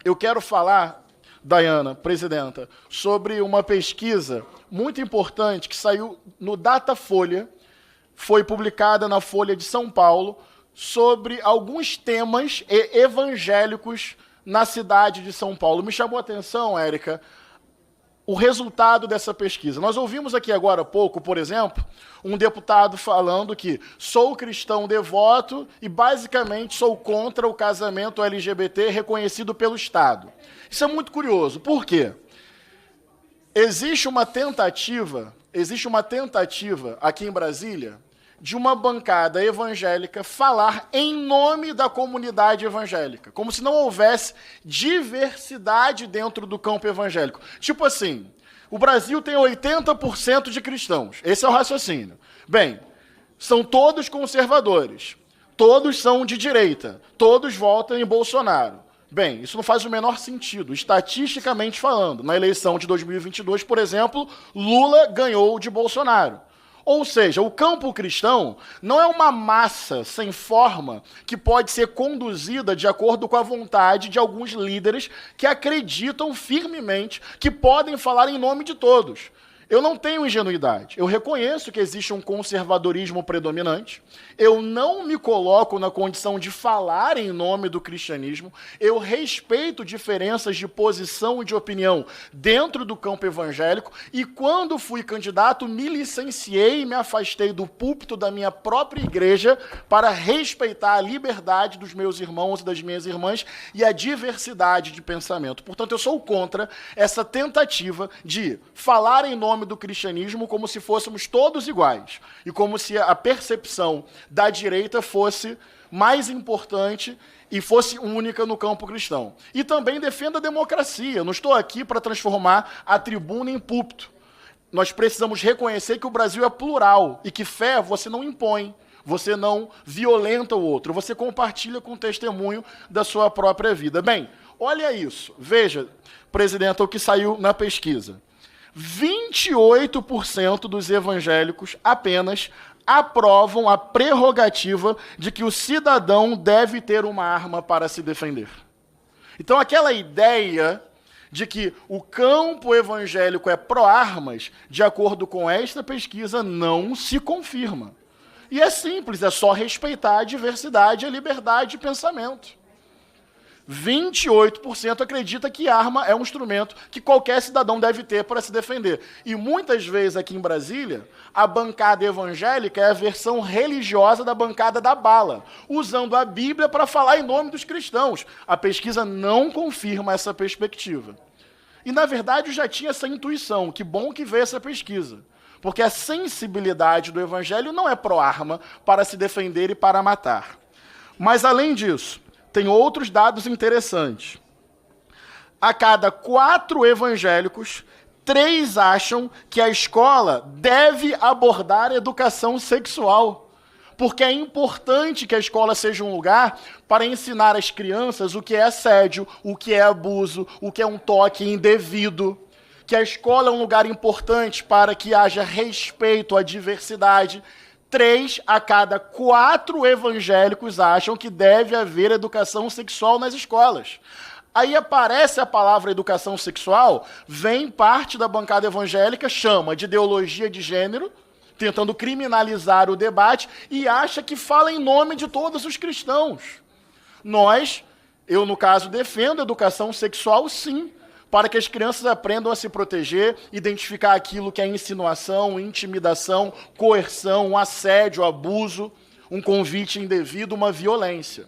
eu quero falar, Dayana, presidenta, sobre uma pesquisa muito importante que saiu no Datafolha, foi publicada na Folha de São Paulo, sobre alguns temas evangélicos na cidade de São Paulo. Me chamou a atenção, Érica, o resultado dessa pesquisa. Nós ouvimos aqui agora há pouco, por exemplo, um deputado falando que sou cristão devoto e basicamente sou contra o casamento LGBT reconhecido pelo Estado. Isso é muito curioso. Por quê? Existe uma tentativa aqui em Brasília de uma bancada evangélica falar em nome da comunidade evangélica, como se não houvesse diversidade dentro do campo evangélico. Tipo assim, o Brasil tem 80% de cristãos, esse é o raciocínio. Bem, são todos conservadores, todos são de direita, todos votam em Bolsonaro. Bem, isso não faz o menor sentido, estatisticamente falando. Na eleição de 2022, por exemplo, Lula ganhou de Bolsonaro. Ou seja, o campo cristão não é uma massa sem forma que pode ser conduzida de acordo com a vontade de alguns líderes que acreditam firmemente que podem falar em nome de todos. Eu não tenho ingenuidade. Eu reconheço que existe um conservadorismo predominante. Eu não me coloco na condição de falar em nome do cristianismo. Eu respeito diferenças de posição e de opinião dentro do campo evangélico. E quando fui candidato, me licenciei e me afastei do púlpito da minha própria igreja para respeitar a liberdade dos meus irmãos e das minhas irmãs e a diversidade de pensamento. Portanto, eu sou contra essa tentativa de falar em nome do cristianismo como se fôssemos todos iguais e como se a percepção da direita fosse mais importante e fosse única no campo cristão. E também defendo a democracia. Eu não estou aqui para transformar a tribuna em púlpito. Nós precisamos reconhecer que o Brasil é plural e que fé você não impõe, você não violenta o outro, você compartilha com o testemunho da sua própria vida. Bem, olha isso. Veja, presidenta, o que saiu na pesquisa. 28% dos evangélicos apenas aprovam a prerrogativa de que o cidadão deve ter uma arma para se defender. Então, aquela ideia de que o campo evangélico é pró-armas, de acordo com esta pesquisa, não se confirma. E é simples, é só respeitar a diversidade e a liberdade de pensamento. 28% acredita que arma é um instrumento que qualquer cidadão deve ter para se defender. E muitas vezes aqui em Brasília, a bancada evangélica é a versão religiosa da bancada da bala, usando a Bíblia para falar em nome dos cristãos. A pesquisa não confirma essa perspectiva. E, na verdade, eu já tinha essa intuição. Que bom que veio essa pesquisa. Porque a sensibilidade do evangelho não é pró-arma para se defender e para matar. Mas, além disso, tem outros dados interessantes. A cada 4 evangélicos, 3 acham que a escola deve abordar educação sexual, porque é importante que a escola seja um lugar para ensinar às crianças o que é assédio, o que é abuso, o que é um toque indevido, que a escola é um lugar importante para que haja respeito à diversidade. 3 a cada 4 evangélicos acham que deve haver educação sexual nas escolas. Aí aparece a palavra educação sexual, vem parte da bancada evangélica, chama de ideologia de gênero, tentando criminalizar o debate, e acha que fala em nome de todos os cristãos. Eu no caso, defendo a educação sexual, sim, para que as crianças aprendam a se proteger, identificar aquilo que é insinuação, intimidação, coerção, assédio, abuso, um convite indevido, uma violência.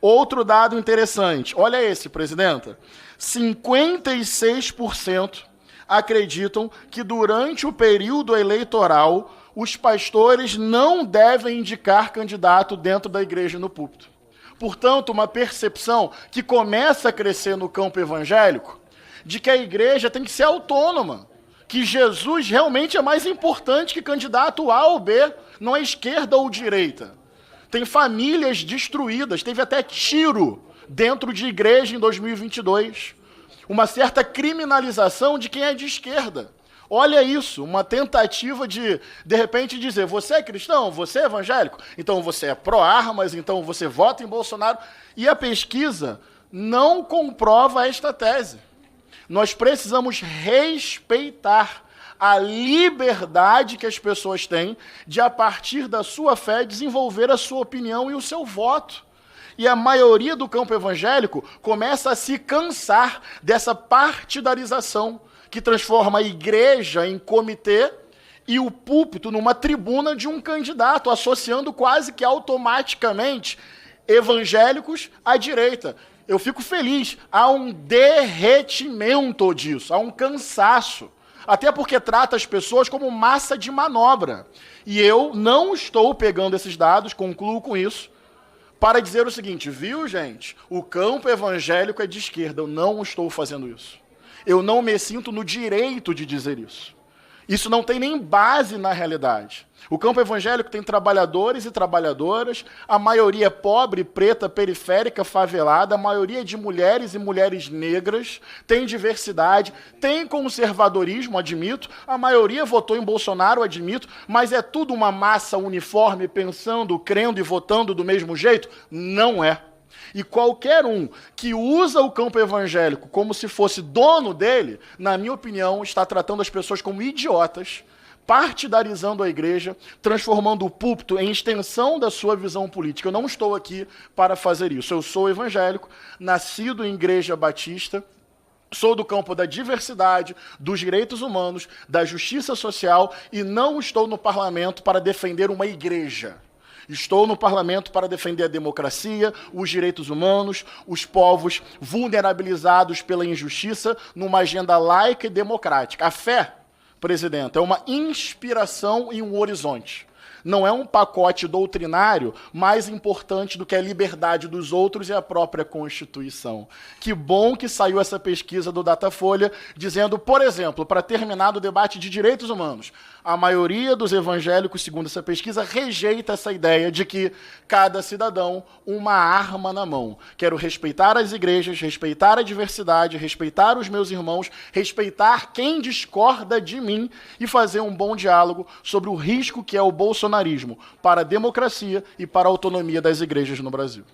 Outro dado interessante, olha esse, presidenta. 56% acreditam que durante o período eleitoral os pastores não devem indicar candidato dentro da igreja no púlpito. Portanto, uma percepção que começa a crescer no campo evangélico de que a igreja tem que ser autônoma, que Jesus realmente é mais importante que candidato A ou B, não é esquerda ou direita. Tem famílias destruídas, teve até tiro dentro de igreja em 2022. Uma certa criminalização de quem é de esquerda. Olha isso, uma tentativa de repente, dizer, você é cristão, você é evangélico, então você é pró-armas, então você vota em Bolsonaro. E a pesquisa não comprova esta tese. Nós precisamos respeitar a liberdade que as pessoas têm de, a partir da sua fé, desenvolver a sua opinião e o seu voto. E a maioria do campo evangélico começa a se cansar dessa partidarização que transforma a igreja em comitê e o púlpito numa tribuna de um candidato, associando quase que automaticamente evangélicos à direita. Eu fico feliz, há um derretimento disso, há um cansaço. Até porque trata as pessoas como massa de manobra. E eu não estou pegando esses dados, concluo com isso, para dizer o seguinte, viu, gente? O campo evangélico é de esquerda. Eu não estou fazendo isso. Eu não me sinto no direito de dizer isso. Isso não tem nem base na realidade. O campo evangélico tem trabalhadores e trabalhadoras, a maioria é pobre, preta, periférica, favelada, a maioria é de mulheres e mulheres negras, tem diversidade, tem conservadorismo, admito, a maioria votou em Bolsonaro, admito, mas é tudo uma massa uniforme, pensando, crendo e votando do mesmo jeito? Não é. E qualquer um que usa o campo evangélico como se fosse dono dele, na minha opinião, está tratando as pessoas como idiotas, partidarizando a igreja, transformando o púlpito em extensão da sua visão política. Eu não estou aqui para fazer isso. Eu sou evangélico, nascido em igreja batista, sou do campo da diversidade, dos direitos humanos, da justiça social e não estou no parlamento para defender uma igreja. Estou no parlamento para defender a democracia, os direitos humanos, os povos vulnerabilizados pela injustiça, numa agenda laica e democrática. A fé, presidente, é uma inspiração e um horizonte. Não é um pacote doutrinário mais importante do que a liberdade dos outros e a própria Constituição. Que bom que saiu essa pesquisa do Datafolha dizendo, por exemplo, para terminar o debate de direitos humanos, a maioria dos evangélicos, segundo essa pesquisa, rejeita essa ideia de que cada cidadão uma arma na mão. Quero respeitar as igrejas, respeitar a diversidade, respeitar os meus irmãos, respeitar quem discorda de mim e fazer um bom diálogo sobre o risco que é o bolsonarismo para a democracia e para a autonomia das igrejas no Brasil.